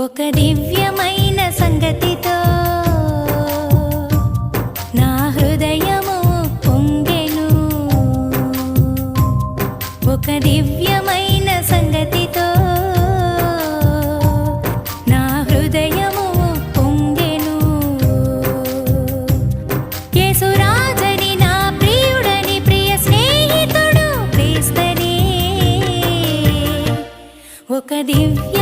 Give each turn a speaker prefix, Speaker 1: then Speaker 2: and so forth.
Speaker 1: ఒక దివ్యమైన సంగతితో నా హృదయము పొంగెను. ఒక దివ్యమైన సంగతితో నా హృదయము పొంగెను. యేసురాజని నా ప్రియుడని ప్రియ స్నేహితుడు క్రీస్తనే. ఒక దివ్య